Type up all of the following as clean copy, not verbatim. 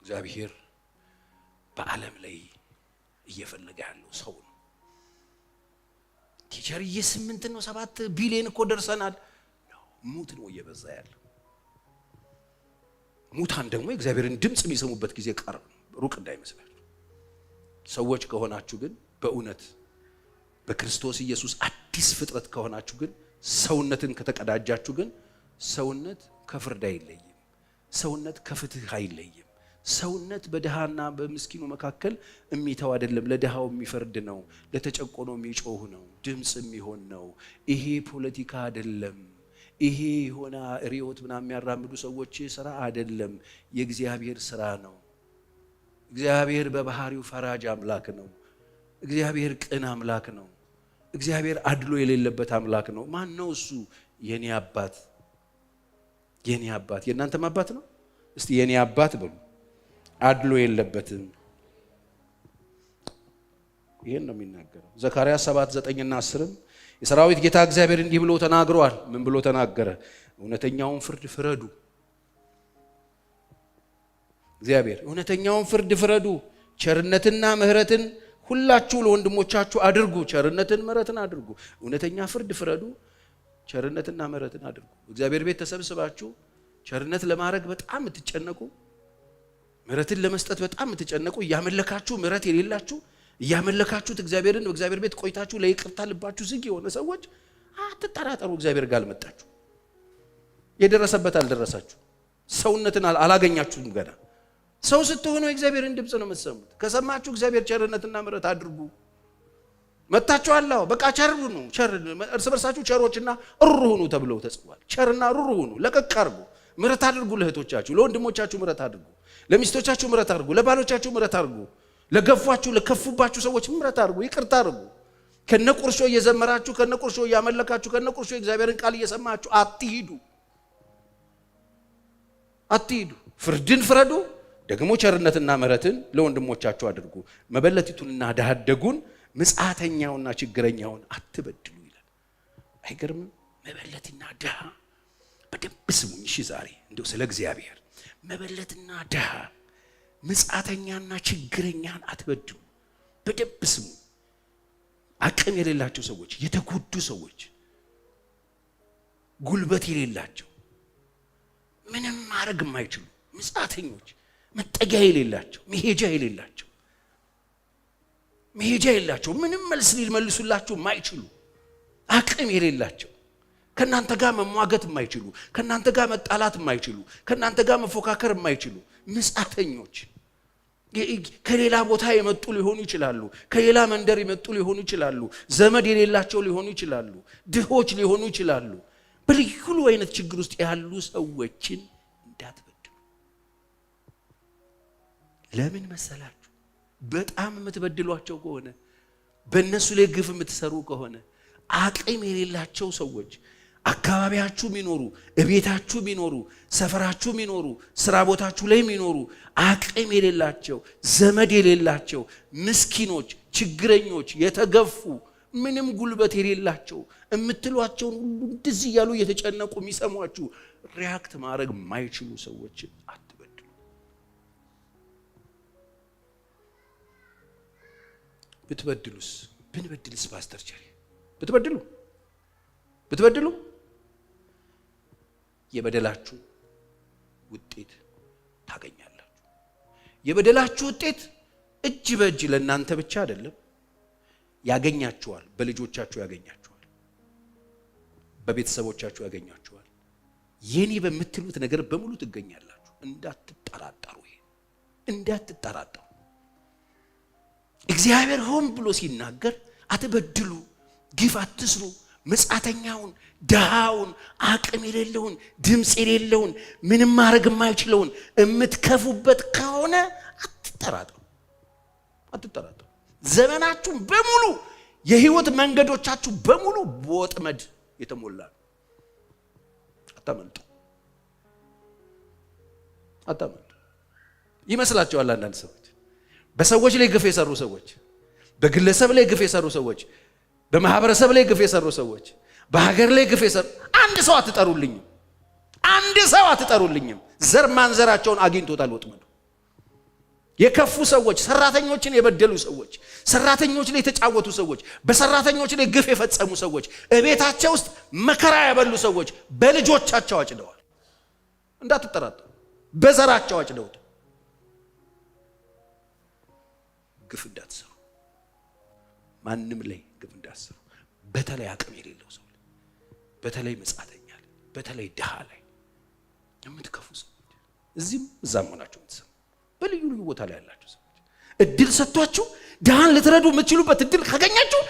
እግዚአብሔር በዓለም ላይ እየፈለገ ያለው ሰው ነው። ቲቸር የ8 ነው 7 ቢሊዮን እኮ ደርሰናል። ሙት ነው እየበዛ ያለው። ሙታን ደግሞ እግዚአብሔርን ድምጽ የሚሰሙበት ጊዜ ቀርብ ነው፣ ሩቅ እንዳይመስላችሁ። ሰዎች ከሆናችሁ ግን በእውነት በክርስቶስ ኢየሱስ አዲስ ፍጥረት ከሆናችሁ ግን ሰውነትን ከተቀዳጃችሁ ግን ሰውነት ከፍርድ አይለይም። ሰውነት ከፍትህ አይለይም። ሰውነት በድሃና በምስኪኑ መካከል የሚተው አይደለም። ለድሃው የሚፈርድ ነው፣ ለተጨቆኖ የሚጮህ ነው፣ ድምጽ የሚሆን ነው። ይሄ ፖለቲካ አይደለም። ይሄ ሆነ ሪዮት ምናምን የሚያራምዱ ሰዎች ስራ አይደለም፣ የእግዚአብሔር ስራ ነው። እግዚአብሔር በባህሪው ፈራጅ አምላክ ነው። እግዚአብሔር ቅን አምላክ ነው። እግዚአብሔር አድሎ የሌለበት አምላክ ነው። ማን ነው እሱ? የኔ አባት። የኔ አባት የእናንተም አባት ነው። እስቲ የኔ አባት በሉ። አድሎ የለበትም። ይሄን ነው የሚናገረው ዘካርያስ 7:9 እና 10 የሰራዊት ጌታ እግዚአብሔር እንዲህ ብሎ ተናግሯል። ምን ብሎ ተናገረ? እውነተኛውን ፍርድ ፍረዱ። እግዚአብሔር እውነተኛውን ፍርድ ፍረዱ፣ ቸርነትና ምህረትን ሁላችሁ ለወንድሞቻችሁ አድርጉ። ቸርነትን ምህረትን አድርጉ። እውነተኛ ፍርድ ፍረዱ፣ ቸርነትና ምህረትን አድርጉ። እግዚአብሔር ቤት ተሰብስባችሁ ቸርነት ለማድረግ በጣም የምትጨነቁ፣ ምህረትን ለመስጠት በጣም የምትጨነቁ፣ እያመለካችሁ ምህረት የሌላችሁ፣ እያመለካችሁት እግዚአብሔርን በእግዚአብሔር ቤት ቆይታችሁ ለይቅርታ ልባችሁ ዝግ የሆነ ሰዎች አትጠራጠሩ። እግዚአብሔር ጋር አልመጣችሁ፣ የደረሰበት አልደረሳችሁ፣ ሰውነትን አላገኛችሁም ገና። ሰው ስትሆኑ የእግዚአብሔርን ድምጽ ነው የምትሰሙት። ከሰማችሁ እግዚአብሔር ቸርነትና ምህረት አድርጉ መጣችኋል። በቃ ቸር ሁኑ፣ እርስ በርሳችሁ ቸሮችና ሩሩ ሁኑ ተብለው ተጽፏል። ቸርና ሩሩ ሁኑ፣ ለቀቅ አድርጉ፣ ምህረት አድርጉ። ለእህቶቻችሁ ለወንድሞቻችሁ ምህረት አድርጉ፣ ለሚስቶቻችሁ ምህረት አድርጉ፣ ለባሎቻችሁ ምህረት አድርጉ፣ ለገፏችሁ ለከፉባችሁ ሰዎች ምህረት አድርጉ፣ ይቅርታ አድርጉ። ከነቁርሾ እየዘመራችሁ ከነቁርሾ እያመለካችሁ ከነቁርሾ የእግዚአብሔርን ቃል እየሰማችሁ አትሂዱ። ፍርድን ፍረዱ፣ ደግሞ ቸርነትና ምህረትን ለወንድሞቻችሁ አድርጉ። መበለቲቱንና ድሃ አደጉን ምጽአተኛውና ችግረኛውን አትበድሉ ይላል። አይገርምም? መበለትና ድሃ በደንብ ስሙኝ እሺ። ዛሬ እንደው ስለ እግዚአብሔር መበለትና ድሃ ምጽአተኛና ችግረኛን አትበድሉ። በደንብ ስሙ። አቅም የሌላቸው ሰዎች፣ የተጎዱ ሰዎች፣ ጉልበት የሌላቸው፣ ምንም ማድረግ የማይችሉ ምጽአተኞች፣ መጠጊያ የሌላቸው፣ መሄጃ የሌላቸው፣ ምንም መልስ ሊመልሱላችሁ የማይችሉ፣ አቅም የሌላቸው፣ ከናንተ ጋር መሟገት የማይችሉ፣ ከናንተ ጋር መጣላት የማይችሉ፣ ከናንተ ጋር መፎካከር የማይችሉ ምጽአተኞች ከሌላ ቦታ የመጡ ሊሆኑ ይችላሉ። ከሌላ መንደር የመጡ ሊሆኑ ይችላሉ። ዘመድ የሌላቸው ሊሆኑ ይችላሉ። ድሆች ሊሆኑ ይችላሉ። በልዩ አይነት ችግር ውስጥ ያሉ ሰዎችን እንዳትበድሉ። ለምን መሰላችሁ? በጣም የምትበድሏቸው ከሆነ፣ በእነሱ ላይ ግፍ የምትሰሩ ከሆነ፣ አቅም የሌላቸው ሰዎች አካባቢያችሁ ሚኖሩ፣ እቤታችሁ ሚኖሩ፣ ሰፈራችሁ ሚኖሩ፣ ስራ ቦታችሁ ላይ ሚኖሩ፣ አቅም የሌላቸው፣ ዘመድ የሌላቸው፣ ምስኪኖች፣ ችግረኞች፣ የተገፉ፣ ምንም ጉልበት የሌላቸው የምትሏቸውን ሁሉ እንደዚህ እያሉ እየተጨነቁ የሚሰሟችሁ ሪያክት ማድረግ የማይችሉ ሰዎችን አትበድሉ። ብንበድልስ ፓስተር ቸሪ ብትበድሉ የበደላችሁ ውጤት ታገኛላችሁ። የበደላችሁ ውጤት እጅ በእጅ ለእናንተ ብቻ አይደለም፣ ያገኛችኋል። በልጆቻችሁ ያገኛችኋል፣ በቤተሰቦቻችሁ ያገኛችኋል። የኔ በምትሉት ነገር በሙሉ ትገኛላችሁ። እንዳትጠራጠሩ። እንዳትጠራጠሩ። እግዚአብሔር ሆን ብሎ ሲናገር አትበድሉ፣ ግፍ አትስሩ፣ ምጽአተኛውን፣ ድሃውን፣ አቅም የሌለውን፣ ድምፅ የሌለውን፣ ምንም ማድረግ የማይችለውን የምትከፉበት ከሆነ አትጠራጠሩ። ዘመናችሁን በሙሉ የህይወት መንገዶቻችሁ በሙሉ በወጥመድ የተሞላ ነው። አታመልጡ። ይመስላችኋል አንዳንድ ሰዎች በሰዎች ላይ ግፍ የሰሩ ሰዎች፣ በግለሰብ ላይ ግፍ የሰሩ ሰዎች፣ በማህበረሰብ ላይ ግፍ የሰሩ ሰዎች፣ በሀገር ላይ ግፍ የሰሩ አንድ ሰው አትጠሩልኝም። ዘር ማንዘራቸውን አግኝቶታል ወጥመዱ። የከፉ ሰዎች፣ ሰራተኞችን የበደሉ ሰዎች፣ ሰራተኞች ላይ የተጫወቱ ሰዎች፣ በሰራተኞች ላይ ግፍ የፈጸሙ ሰዎች፣ እቤታቸው ውስጥ መከራ ያበሉ ሰዎች በልጆቻቸው አጭደዋል። እንዳትጠራጠሩ፣ በዘራቸው አጭደውት። ግፍ እንዳትሰሩ፣ ማንም ላይ ግፍ እንዳትሰሩ። በተለይ አቅም የሌለው ሰው ላይ፣ በተለይ መጻተኛ ላይ፣ በተለይ ድሃ ላይ የምትከፉ ሰዎች እዚህም እዛም ሆናችሁ የምትሰሩ በልዩ ልዩ ቦታ ላይ ያላችሁ ሰዎች እድል ሰጥቷችሁ ድሃን ልትረዱ የምትችሉበት እድል ካገኛችሁ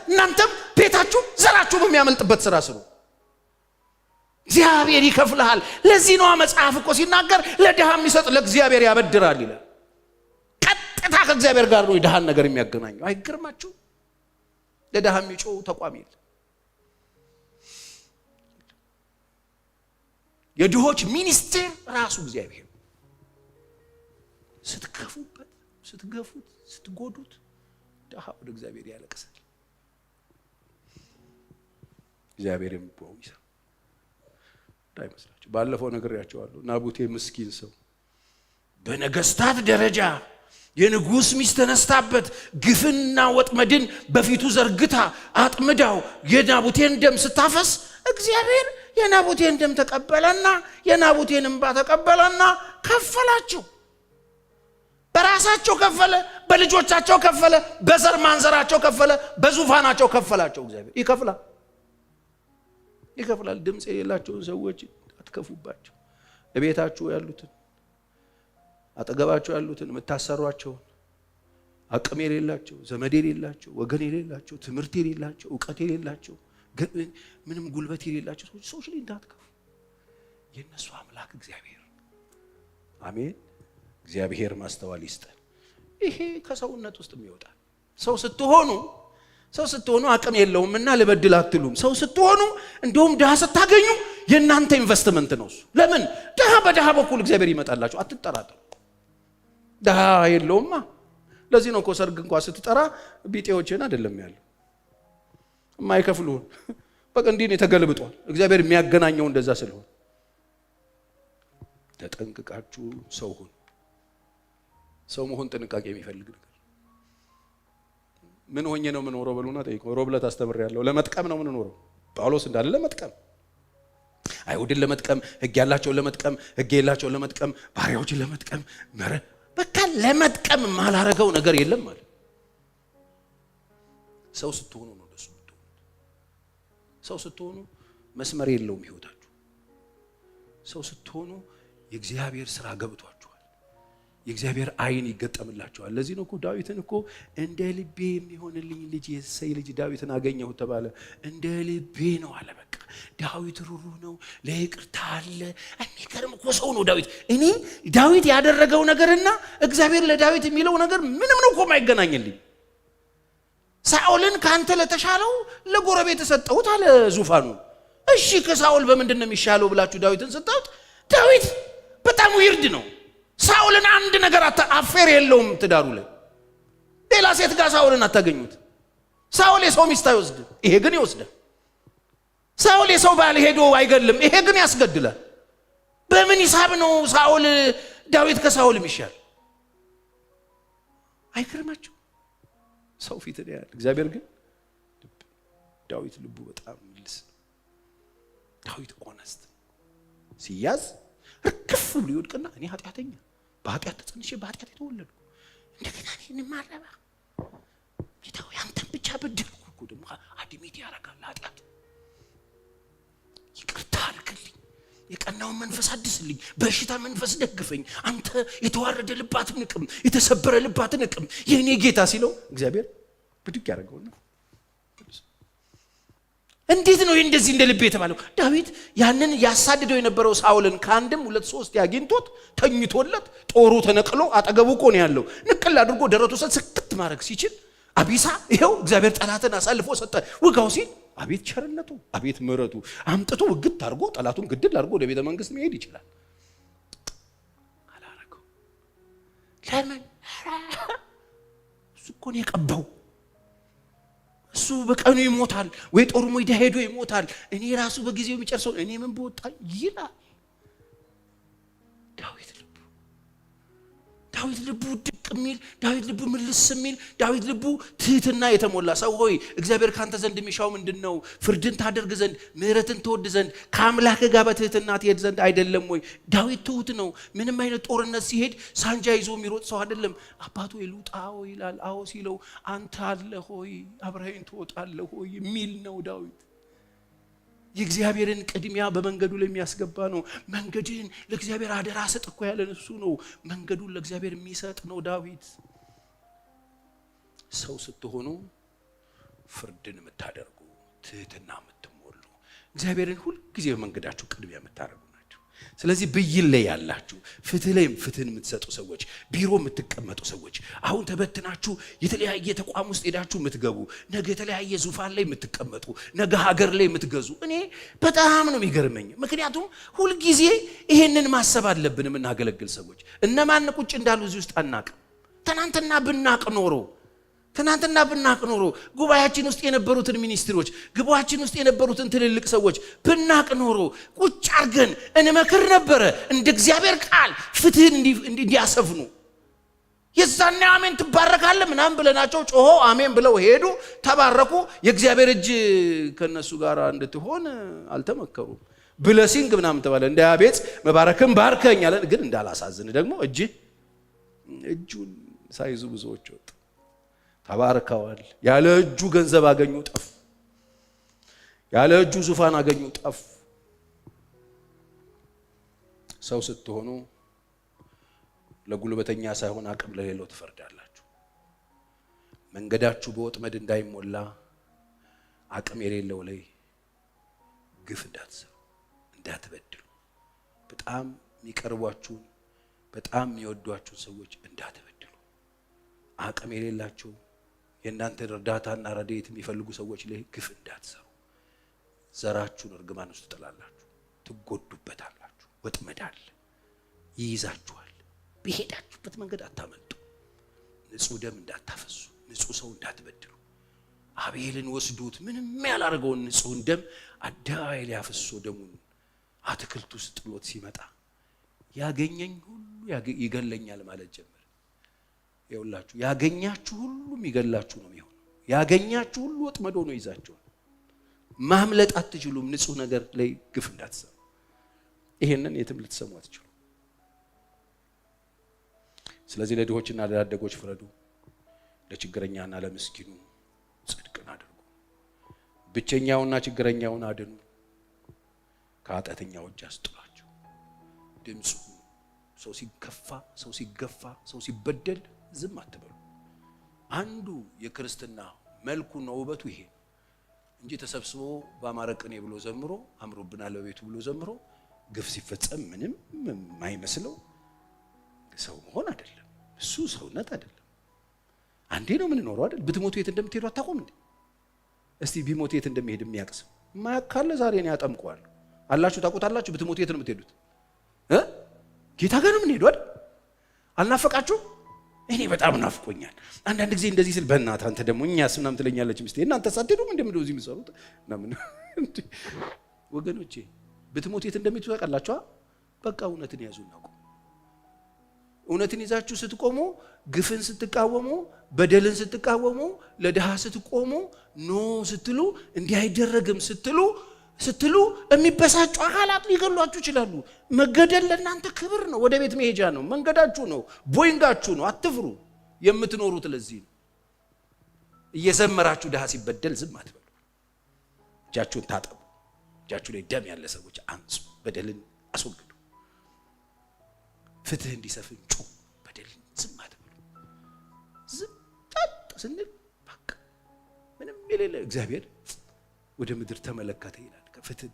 እናንተም ቤታችሁ ዘራችሁ በሚያመልጥበት ስራ ስሩ። እግዚአብሔር ይከፍልሃል። ለዚህ ነው መጽሐፍ እኮ ሲናገር ለድሃ የሚሰጥ ለእግዚአብሔር ያበድራል ይላል። ቀጥታ ከእግዚአብሔር ጋር ነው የድሃን ነገር የሚያገናኘው። አይገርማችሁ? ለድሃ የሚጮው ተቋም የለም። የድሆች ሚኒስቴር ራሱ እግዚአብሔር። ስትከፉበት፣ ስትገፉት፣ ስትጎዱት ድሃ ወደ እግዚአብሔር ያለቅሳል። እግዚአብሔር የሚባው ይሰራ እንዳይመስላችሁ። ባለፈው ነግሬያቸዋለሁ። ናቡቴ ምስኪን ሰው በነገስታት ደረጃ የንጉስ ሚስት ተነስታበት ግፍና ወጥመድን በፊቱ ዘርግታ አጥምዳው የናቡቴን ደም ስታፈስ እግዚአብሔር የናቡቴን ደም ተቀበለና የናቡቴን እንባ ተቀበለና ከፈላቸው። በራሳቸው ከፈለ፣ በልጆቻቸው ከፈለ፣ በዘር ማንዘራቸው ከፈለ፣ በዙፋናቸው ከፈላቸው። እግዚአብሔር ይከፍላል። ድምጽ የሌላቸውን ሰዎች አትከፉባቸው። እቤታችሁ ያሉትን፣ አጠገባችሁ ያሉትን፣ የምታሰሯቸውን፣ አቅም የሌላቸው፣ ዘመድ የሌላቸው፣ ወገን የሌላቸው፣ ትምህርት የሌላቸው፣ ዕውቀት የሌላቸው፣ ምንም ጉልበት የሌላቸው ሰዎች ላይ እንዳትከፉ። የነሱ አምላክ እግዚአብሔር። አሜን። እግዚአብሔር ማስተዋል ይስጠን። ይሄ ከሰውነት ውስጥ የሚወጣ ሰው ስትሆኑ አቅም የለውምና ልበድል አትሉም። ሰው ስትሆኑ እንደውም ድሃ ስታገኙ የእናንተ ኢንቨስትመንት ነው እሱ። ለምን ድሃ በድሃ በኩል እግዚአብሔር ይመጣላችሁ፣ አትጠራጠሩ። ድሃ የለውማ። ለዚህ ነው እኮ ሰርግ እንኳን ስትጠራ ቢጤዎችን አይደለም ያለው የማይከፍሉን። በቃ እንዲህ ነው ተገልብጧል። እግዚአብሔር የሚያገናኘው እንደዛ ስለሆነ ተጠንቅቃችሁ ሰው ሁኑ። ሰው መሆን ጥንቃቄ የሚፈልግ ነገር። ምን ሆኜ ነው የምኖረው በሉና ጠይቁ። ሮብለት አስተምሬያለሁ። ለመጥቀም ነው የምንኖረው። ጳውሎስ እንዳለ ለመጥቀም፣ አይሁድን ለመጥቀም፣ ሕግ ያላቸውን ለመጥቀም፣ ሕግ የሌላቸውን ለመጥቀም፣ ባሪያዎችን ለመጥቀም፣ በቃ ለመጥቀም ማላረገው ነገር የለም ማለት። ሰው ስትሆኑ ነው እንደሱ የምትሆኑት። ሰው ስትሆኑ መስመር የለውም ህይወታችሁ። ሰው ስትሆኑ የእግዚአብሔር ስራ ገብቷችኋል። የእግዚአብሔር አይን ይገጠምላችኋል። ለዚህ ነው እኮ ዳዊትን እኮ እንደ ልቤ የሚሆንልኝ ልጅ የእሴይ ልጅ ዳዊትን አገኘሁት ተባለ። እንደ ልቤ ነው አለ። በቃ ዳዊት ሩሩህ ነው፣ ለይቅርታ አለ። የሚገርም እኮ ሰው ነው ዳዊት። እኔ ዳዊት ያደረገው ነገርና እግዚአብሔር ለዳዊት የሚለው ነገር ምንም ነው እኮ የማይገናኝልኝ። ሳኦልን ካንተ ለተሻለው ለጎረቤት ሰጠሁት አለ ዙፋኑ። እሺ ከሳኦል በምንድን ነው የሚሻለው ብላችሁ ዳዊትን ስታዩት ዳዊት በጣም ዊርድ ነው። ሳኦልን አንድ ነገር አፌር የለውም ትዳሩ ላይ። ሌላ ሴት ጋር ሳኦልን አታገኙት። ሳኦል የሰው ሚስት አይወስድ፣ ይሄ ግን ይወስዳል። ሳኦል የሰው ባል ሄዶ አይገልም፣ ይሄ ግን ያስገድላል። በምን ሂሳብ ነው ሳኦል ዳዊት ከሳኦል የሚሻል? አይገርማችሁ? ሰው ፊት ላይ ያለ እግዚአብሔር ግን ዳዊት ልቡ በጣም ልስ። ዳዊት ኦነስት ሲያዝ ርክፍ ብሎ ይወድቅና እኔ ኃጢአተኛ በኃጢአት ተጸንሼ በኃጢአት የተወለድኩ እንደገና እኔን ማረባ ጌታው ያንተን ብቻ በደልኩ እኮ ደግሞ አድሚት ያደርጋል ኃጢአት። ይቅርታ አድርግልኝ፣ የቀናውን መንፈስ አድስልኝ፣ በሽታ መንፈስ ደግፈኝ። አንተ የተዋረደ ልባት ንቅም፣ የተሰበረ ልባት ንቅም የኔ ጌታ ሲለው እግዚአብሔር ብድግ ያደርገውና እንዴት ነው እንደዚህ እንደ ልብ የተባለው? ዳዊት ያንን ያሳድደው የነበረው ሳኦልን ከአንድም 2-3 ያግኝቶት ተኝቶለት ጦሩ ተነቅሎ አጠገቡ እኮ ነው ያለው። ንቅል አድርጎ ደረቱ ስክት ማድረግ ሲችል አቢሳ ይሄው እግዚአብሔር ጠላትን አሳልፎ ሰጠ ውጋው ሲል አቤት ቸርነቱ፣ አቤት ምሕረቱ። አምጥቶ ውግት አድርጎ ጠላቱን ግድል አድርጎ ወደ ቤተ መንግስት መሄድ ይችላል። አላረገው። ለምን? እሱ እኮ ነው የቀባው። እሱ በቀኑ ይሞታል ወይ ጦሩ ሜዳ ሄዶ ይሞታል። እኔ ራሱ በጊዜው የሚጨርሰው እኔ ምን በወጣ ይላል ዳዊት ልቡ። ዳዊት ልቡ ድቅ የሚል፣ ዳዊት ልቡ ምልስ የሚል፣ ዳዊት ልቡ ትህትና የተሞላ ሰው ሆይ እግዚአብሔር ካንተ ዘንድ የሚሻው ምንድነው? ፍርድን ታደርግ ዘንድ፣ ምህረትን ትወድ ዘንድ፣ ከአምላክ ጋር በትህትና ትሄድ ዘንድ አይደለም ወይ? ዳዊት ትሁት ነው። ምንም አይነት ጦርነት ሲሄድ ሳንጃ ይዞ የሚሮጥ ሰው አይደለም። አባቱ ይሉጣው ይላል። አዎ ሲለው አንተ አለ ሆይ አብረኸኝ ትወጣለህ ሆይ የሚል ነው ዳዊት። የእግዚአብሔርን ቅድሚያ በመንገዱ ላይ የሚያስገባ ነው። መንገድን ለእግዚአብሔር አደራ ሰጥ እኮ ያለን እሱ ነው። መንገዱን ለእግዚአብሔር የሚሰጥ ነው ዳዊት። ሰው ስትሆኑ ፍርድን የምታደርጉ፣ ትህትና የምትሞሉ፣ እግዚአብሔርን ሁሉ ጊዜ በመንገዳችሁ ቅድሚያ የምታደርጉ ናቸው። ስለዚህ ብይን ላይ ያላችሁ፣ ፍትህ ላይ ፍትህን የምትሰጡ ሰዎች፣ ቢሮ የምትቀመጡ ሰዎች፣ አሁን ተበትናችሁ የተለያየ ተቋም ውስጥ ሄዳችሁ የምትገቡ፣ ነገ የተለያየ ዙፋን ላይ የምትቀመጡ፣ ነገ ሀገር ላይ የምትገዙ፣ እኔ በጣም ነው የሚገርመኝ። ምክንያቱም ሁል ጊዜ ይሄንን ማሰብ አለብን። የምናገለግል ሰዎች እነማን ቁጭ እንዳሉ እዚህ ውስጥ አናቅም። ትናንትና ብናቅ ኖሮ ጉባኤያችን ውስጥ የነበሩትን ሚኒስትሮች፣ ጉባኤያችን ውስጥ የነበሩትን ትልልቅ ሰዎች ብናቅ ኖሮ ቁጭ አርገን እንመክር ነበረ። እንደ እግዚአብሔር ቃል ፍትህን እንዲያሰፍኑ። የዛኔ አሜን ትባረካለህ ምናምን ብለናቸው ጮሆ አሜን ብለው ሄዱ፣ ተባረኩ። የእግዚአብሔር እጅ ከነሱ ጋር እንድትሆን አልተመከሩም። ብለሲንግ ምናምን ተባለ። እንደ አቤት መባረክም ባርከኝ አለ። ግን እንዳላሳዝን ደግሞ እጁን ሳይዙ ብዙዎች ወጡ። ተባርከዋል። ያለ እጁ ገንዘብ አገኙ፣ ጠፉ። ያለ እጁ ዙፋን አገኙ፣ ጠፉ። ሰው ስትሆኑ ለጉልበተኛ ሳይሆን አቅም ለሌለው ትፈርዳላችሁ። መንገዳችሁ በወጥመድ እንዳይሞላ አቅም የሌለው ላይ ግፍ እንዳትሰሩ፣ እንዳትበድሉ፣ በጣም የሚቀርቧችሁን በጣም የሚወዷችሁን ሰዎች እንዳትበድሉ፣ አቅም የሌላቸው የእናንተን እርዳታና ረድኤት የሚፈልጉ ሰዎች ላይ ግፍ እንዳትሰሩ። ዘራችሁን እርግማን ውስጥ ጥላላችሁ፣ ትጎዱበታላችሁ። ወጥመድ አለ፣ ይይዛችኋል። በሄዳችሁበት መንገድ አታመልጡ። ንጹህ ደም እንዳታፈሱ፣ ንጹህ ሰው እንዳትበድሉ። አቤልን ወስዱት፣ ምንም ያላደረገውን ንጹህን ደም አደባባይ ላይ አፍሶ ደሙን አትክልት ውስጥ ጥሎት ሲመጣ ያገኘኝ ሁሉ ይገለኛል ማለት ጀመረ። ይኸውላችሁ ያገኛችሁ ሁሉ ይገላችሁ ነው የሚሆነው። ያገኛችሁ ሁሉ ወጥመድ ሆኖ ይዛችኋል። ማምለጥ አትችሉም። ንጹህ ነገር ላይ ግፍ እንዳትሰሩ። ይሄንን የትም ልትሰሙ አትችሉ። ስለዚህ ለድሆችና ለዳደጎች ፍረዱ፣ ለችግረኛና ለምስኪኑ ጽድቅን አድርጉ፣ ብቸኛውና ችግረኛውን አድኑ፣ ከኃጢአተኛው እጅ አስጥሏቸው። ድምፁ ሰው ሲከፋ፣ ሰው ሲገፋ፣ ሰው ሲበደል ዝም አትበሉ። አንዱ የክርስትና መልኩና ውበቱ ይሄ እንጂ ተሰብስቦ በአማረ ቅኔ ብሎ ዘምሮ አምሮብናል በቤቱ ብሎ ዘምሮ ግፍ ሲፈጸም ምንም የማይመስለው ሰው መሆን አይደለም። እሱ ሰውነት አይደለም። አንዴ ነው ምን ኖረው አይደል? ብትሞቱ የት እንደምትሄዱ አታውቁም እንዴ? እስቲ ቢሞቱ የት እንደሚሄድ የሚያቅስ ማያካለ ዛሬ ነው ያጠምቀዋል አላችሁ። ታውቁታላችሁ። ብትሞቱ የት ነው የምትሄዱት? ጌታ ጋር ነው የምንሄደው አይደል? አልናፈቃችሁ? እኔ በጣም ናፍቆኛል። አንዳንድ ጊዜ እንደዚህ ስል በእናትህ አንተ ደግሞ እኛስ ምናምን ትለኛለች ሚስቴ። እናንተ ሳትሄዱም እንደምንደው እዚህ የምትሰሩት ምናምን። ወገኖቼ ብትሞቱ የት እንደምትሄዱ ታውቃላችሁ? በቃ እውነትን ያዙና ቆሙ። እውነትን ይዛችሁ ስትቆሙ፣ ግፍን ስትቃወሙ፣ በደልን ስትቃወሙ፣ ለድሃ ስትቆሙ፣ ኖ ስትሉ፣ እንዲህ አይደረግም ስትሉ የሚበሳጩ አካላት ሊገሏችሁ ይችላሉ። መገደል ለእናንተ ክብር ነው። ወደ ቤት መሄጃ ነው። መንገዳችሁ ነው። ቦይንጋችሁ ነው። አትፍሩ። የምትኖሩት ለዚህ ነው። እየዘመራችሁ ድሃ ሲበደል ዝም አትበሉ። እጃችሁን ታጠቡ። እጃችሁ ላይ ደም ያለ ሰዎች አንጹ። በደልን አስወግዱ። ፍትህ እንዲሰፍን ጩ። በደልን ዝም አትበሉ። ዝም ጣጥ ስንል በቃ ምንም የሌለ እግዚአብሔር ወደ ምድር ተመለከተ ይላል።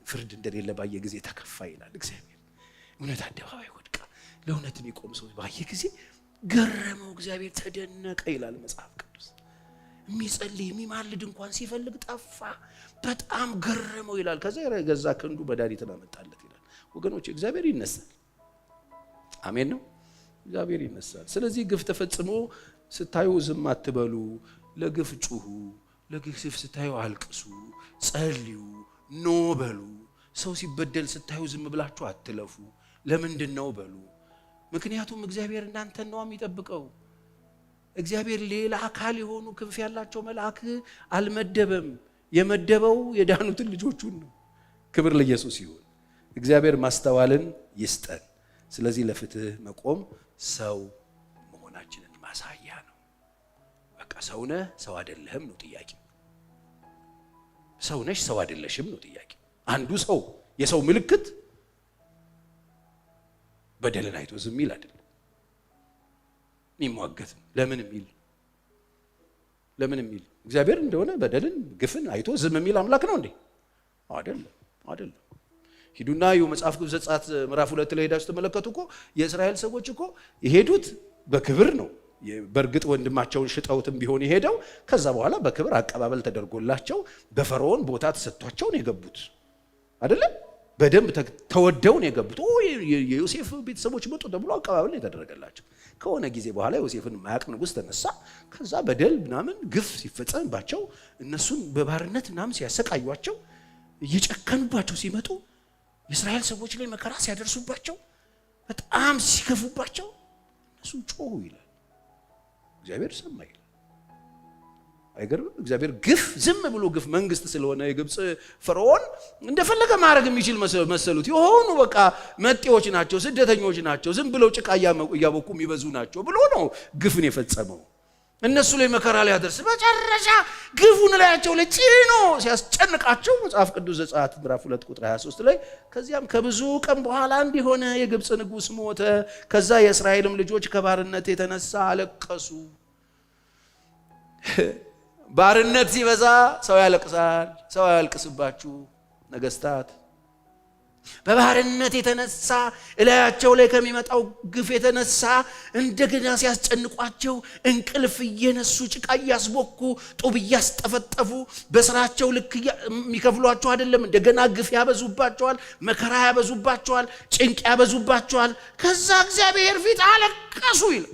ፍርድ እንደሌለ ባየ ጊዜ ተከፋ ይላል እግዚአብሔር። እውነት አደባባይ ወድቃ ለእውነት የሚቆም ሰው ባየ ጊዜ ገረመው እግዚአብሔር፣ ተደነቀ ይላል መጽሐፍ ቅዱስ። የሚጸልይ የሚማልድ እንኳን ሲፈልግ ጠፋ፣ በጣም ገረመው ይላል። ከዛ የገዛ ክንዱ መድኃኒትን አመጣለት ይላል። ወገኖች እግዚአብሔር ይነሳል። አሜን ነው። እግዚአብሔር ይነሳል። ስለዚህ ግፍ ተፈጽሞ ስታዩ ዝም አትበሉ። ለግፍ ጩሁ። ለግፍ ስታዩ አልቅሱ፣ ጸልዩ፣ ኖ በሉ። ሰው ሲበደል ስታዩ ዝም ብላችሁ አትለፉ። ለምንድን ነው በሉ። ምክንያቱም እግዚአብሔር እናንተን ነው የሚጠብቀው። እግዚአብሔር ሌላ አካል የሆኑ ክንፍ ያላቸው መልአክ አልመደበም። የመደበው የዳኑትን ልጆቹን ነው። ክብር ለኢየሱስ ይሁን። እግዚአብሔር ማስተዋልን ይስጠን። ስለዚህ ለፍትህ መቆም ሰው መሆናችንን ማሳያ ነው። በቃ ሰው ነህ ሰው አይደለህም ነው ጥያቄ። ሰው ነሽ ሰው አይደለሽም ነው ጥያቄ። አንዱ ሰው የሰው ምልክት በደልን አይቶ ዝም ይል አይደለም የሚሟገት ለምን የሚል እግዚአብሔር እንደሆነ በደልን ግፍን አይቶ ዝም የሚል አምላክ ነው እንዴ? አይደለም። ሂዱና መጽሐፍ ቅዱስ ዘጸአት ምዕራፍ 2 ላይ ሄዳችሁ ተመለከቱ እኮ የእስራኤል ሰዎች እኮ የሄዱት በክብር ነው። በእርግጥ ወንድማቸውን ሽጠውትም ቢሆን የሄደው ከዛ በኋላ በክብር አቀባበል ተደርጎላቸው በፈርዖን ቦታ ተሰጥቷቸው ነው የገቡት አይደለም? በደንብ ተወደው ነው የገቡት። የዮሴፍ ቤተሰቦች መጡ ተብሎ አቀባበል ነው የተደረገላቸው። ከሆነ ጊዜ በኋላ ዮሴፍን ማያቅ ንጉስ ተነሳ። ከዛ በደል ምናምን ግፍ ሲፈጸምባቸው እነሱን በባርነት ምናምን ሲያሰቃዩቸው እየጨከኑባቸው ሲመጡ የእስራኤል ሰዎች ላይ መከራ ሲያደርሱባቸው በጣም ሲከፉባቸው እነሱ ጮሁ ይላል። እግዚአብሔር ሰማ ይላል። አይገርምም? እግዚአብሔር ግፍ ዝም ብሎ ግፍ መንግስት ስለሆነ የግብጽ ፈርዖን እንደፈለገ ማድረግ የሚችል መሰሉት። የሆኑ በቃ መጤዎች ናቸው፣ ስደተኞች ናቸው፣ ዝም ብለው ጭቃ እያቦኩ የሚበዙ ናቸው ብሎ ነው ግፍን የፈጸመው። እነሱ ላይ መከራ ሊያደርስ መጨረሻ ግፉን ላያቸው ላይ ጭኖ ሲያስጨንቃቸው መጽሐፍ ቅዱስ ዘጸአት ምዕራፍ 2 ቁጥር 23 ላይ ከዚያም ከብዙ ቀን በኋላ እንዲሆነ የግብጽ ንጉስ ሞተ። ከዛ የእስራኤልም ልጆች ከባርነት የተነሳ አለቀሱ። ባርነት ሲበዛ ሰው ያለቅሳል። ሰው ያልቅስባችሁ ነገስታት በባርነት የተነሳ እላያቸው ላይ ከሚመጣው ግፍ የተነሳ እንደገና ሲያስጨንቋቸው እንቅልፍ እየነሱ ጭቃ እያስቦኩ ጡብ እያስጠፈጠፉ በስራቸው ልክ የሚከፍሏቸው አይደለም። እንደገና ግፍ ያበዙባቸዋል፣ መከራ ያበዙባቸዋል፣ ጭንቅ ያበዙባቸዋል። ከዛ እግዚአብሔር ፊት አለቀሱ ይላል።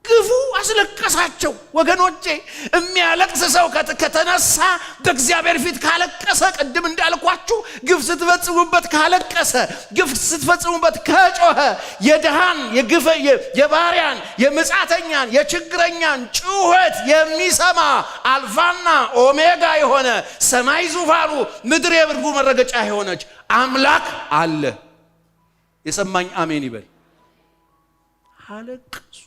ግፉ አስለቀሳቸው። ወገኖቼ የሚያለቅስ ሰው ከተነሳ በእግዚአብሔር ፊት ካለቀሰ፣ ቅድም እንዳልኳችሁ ግፍ ስትፈጽሙበት ካለቀሰ፣ ግፍ ስትፈጽሙበት ከጮኸ፣ የድሃን የባሪያን የምጻተኛን የችግረኛን ጩኸት የሚሰማ አልፋና ኦሜጋ የሆነ ሰማይ ዙፋኑ ምድር የብርጉ መረገጫ የሆነች አምላክ አለ። የሰማኝ አሜን ይበል። አለቀሱ።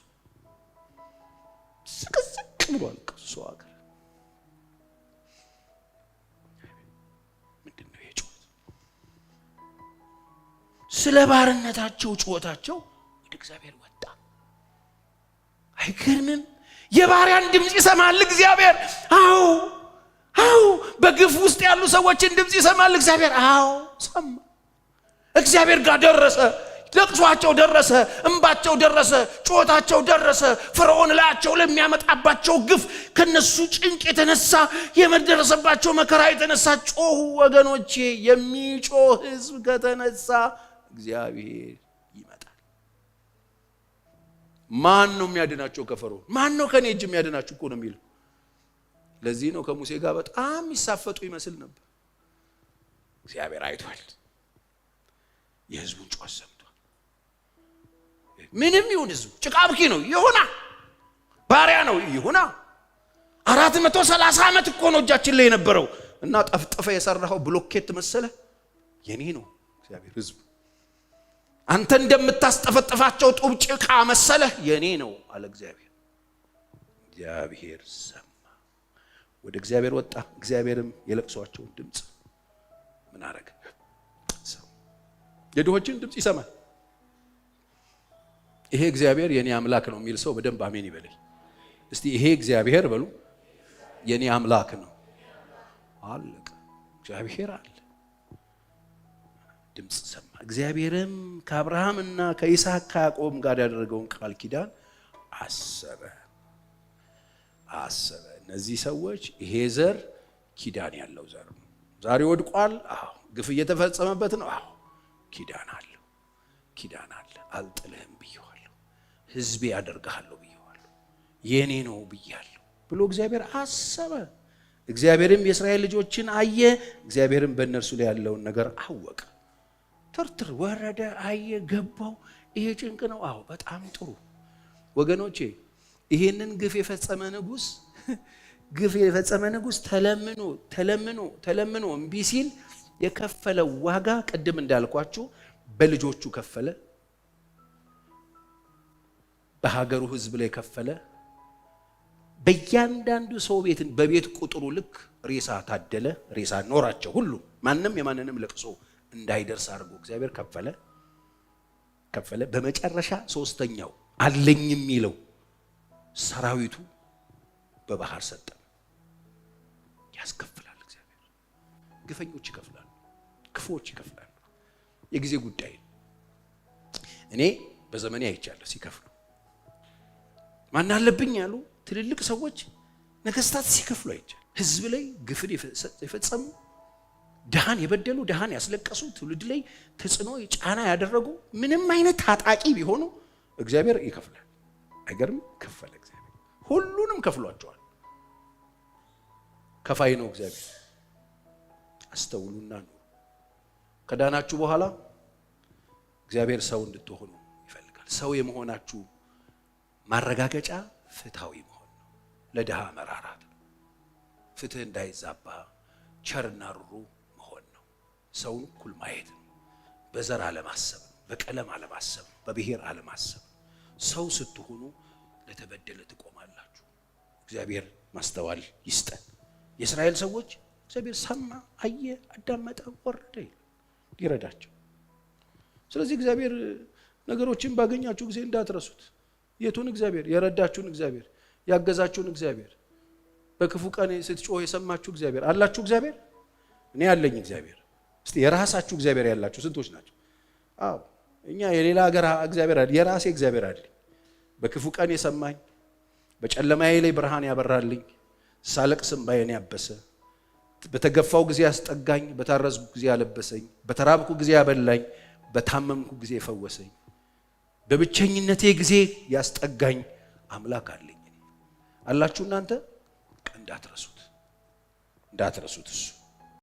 ስቅስቅ ብሏል። ቅሱ ሀገር ምንድን ነው የጮት? ስለ ባርነታቸው ጩኸታቸው ወደ እግዚአብሔር ወጣ። አይገርምም? የባሪያን ድምፅ ይሰማል እግዚአብሔር። አዎ በግፍ ውስጥ ያሉ ሰዎችን ድምፅ ይሰማል እግዚአብሔር። አዎ ሰማ። እግዚአብሔር ጋር ደረሰ። ለቅሷቸው ደረሰ፣ እንባቸው ደረሰ፣ ጩኸታቸው ደረሰ። ፈርዖን ላያቸው ለሚያመጣባቸው ግፍ ከነሱ ጭንቅ የተነሳ የመደረሰባቸው መከራ የተነሳ ጮሁ። ወገኖቼ የሚጮህ ሕዝብ ከተነሳ እግዚአብሔር ይመጣል። ማን ነው የሚያድናቸው ከፈርዖን? ማን ነው ከኔ እጅ የሚያድናችሁ እኮ ነው የሚለው። ለዚህ ነው ከሙሴ ጋር በጣም ይሳፈጡ ይመስል ነበር። እግዚአብሔር አይቷል፣ የሕዝቡን ጩኸት ሰምቷል። ምንም ይሁን ሕዝቡ ጭቃብኪ ነው ይሁና፣ ባሪያ ነው ይሁና። 430 ዓመት እኮ ነው እጃችን ላይ የነበረው እና ጠፍጥፈ የሰራው ብሎኬት መሰለ የኔ ነው እግዚአብሔር። ሕዝቡ አንተ እንደምታስጠፈጥፋቸው ጡብ ጭቃ መሰለ የኔ ነው አለ እግዚአብሔር። እግዚአብሔር ሰማ፣ ወደ እግዚአብሔር ወጣ። እግዚአብሔርም የለቅሷቸውን ድምፅ ምን አረገ? የድሆችን ድምፅ ይሰማል። ይሄ እግዚአብሔር የኔ አምላክ ነው የሚል ሰው በደንብ አሜን ይበለኝ እስቲ። ይሄ እግዚአብሔር በሉ የኔ አምላክ ነው። አለቀ። እግዚአብሔር አለ። ድምፅ ሰማ። እግዚአብሔርም ከአብርሃምና ከይስሐቅ ከያዕቆብ ጋር ያደረገውን ቃል ኪዳን አሰበ። እነዚህ ሰዎች ይሄ ዘር ኪዳን ያለው ዘር ነው። ዛሬ ወድቋል። ግፍ እየተፈጸመበት ነው። ኪዳን አለ። አልጥልህም ብየዋለሁ፣ ሕዝቤ ያደርግሃለሁ ብየዋለሁ፣ የኔ ነው ብያለሁ ብሎ እግዚአብሔር አሰበ። እግዚአብሔርም የእስራኤል ልጆችን አየ። እግዚአብሔርም በእነርሱ ላይ ያለውን ነገር አወቀ። ትርትር ወረደ፣ አየ፣ ገባው። ይሄ ጭንቅ ነው። አዎ በጣም ጥሩ ወገኖቼ። ይሄንን ግፍ የፈጸመ ንጉስ ተለምኖ እምቢ ሲል የከፈለው ዋጋ ቅድም እንዳልኳችሁ በልጆቹ ከፈለ፣ በሀገሩ ህዝብ ላይ ከፈለ። በእያንዳንዱ ሰው ቤትን በቤት ቁጥሩ ልክ ሬሳ ታደለ። ሬሳ ኖራቸው ሁሉ ማንም የማንንም ለቅሶ እንዳይደርስ አድርጎ እግዚአብሔር ከፈለ። በመጨረሻ ሶስተኛው አለኝ የሚለው ሰራዊቱ በባህር ሰጠ። ያስከፍላል እግዚአብሔር። ግፈኞች ይከፍላሉ፣ ክፉዎች ይከፍላሉ። የጊዜ ጉዳይ። እኔ በዘመኔ አይቻለሁ ሲከፍሉ። ማን አለብኝ ያሉ ትልልቅ ሰዎች ነገስታት ሲከፍሉ አይቻል። ህዝብ ላይ ግፍን የፈጸሙ ድሃን የበደሉ ድሃን ያስለቀሱ ትውልድ ላይ ተጽዕኖ ጫና ያደረጉ ምንም አይነት ታጣቂ ቢሆኑ እግዚአብሔር ይከፍላል። አይገርም? ከፈለ እግዚአብሔር። ሁሉንም ከፍሏቸዋል። ከፋይ ነው እግዚአብሔር። አስተውሉና ነው። ከዳናችሁ በኋላ እግዚአብሔር ሰው እንድትሆኑ ይፈልጋል። ሰው የመሆናችሁ ማረጋገጫ ፍትሃዊ መሆን ነው። ለድሃ መራራት ነው። ፍትህ እንዳይዛባ ቸርና ሩሩ መሆን ነው። ሰውን እኩል ማየት ነው። በዘር አለማሰብ ነው። በቀለም አለማሰብ ነው። በብሔር አለማሰብ ነው። ሰው ስትሆኑ ለተበደለ ትቆማላችሁ። እግዚአብሔር ማስተዋል ይስጠን። የእስራኤል ሰዎች እግዚአብሔር ሰማ፣ አየ፣ አዳመጠ፣ ወረደ ይረዳቸው። ስለዚህ እግዚአብሔር ነገሮችን ባገኛችሁ ጊዜ እንዳትረሱት። የቱን እግዚአብሔር? የረዳችሁን እግዚአብሔር፣ ያገዛችሁን እግዚአብሔር፣ በክፉ ቀን ስትጮህ የሰማችሁ እግዚአብሔር አላችሁ። እግዚአብሔር እኔ ያለኝ እግዚአብሔር። እስቲ የራሳችሁ እግዚአብሔር ያላችሁ ስንቶች ናቸው? አዎ እኛ የሌላ ሀገር እግዚአብሔር አለ፣ የራሴ እግዚአብሔር አለ። በክፉ ቀን የሰማኝ፣ በጨለማዬ ላይ ብርሃን ያበራልኝ፣ ሳለቅስ እንባዬን ያበሰ፣ በተገፋው ጊዜ ያስጠጋኝ፣ በታረዝኩ ጊዜ ያለበሰኝ፣ በተራብኩ ጊዜ ያበላኝ፣ በታመምኩ ጊዜ የፈወሰኝ፣ በብቸኝነቴ ጊዜ ያስጠጋኝ አምላክ አለኝ። አላችሁ እናንተ? እንዳትረሱት እሱ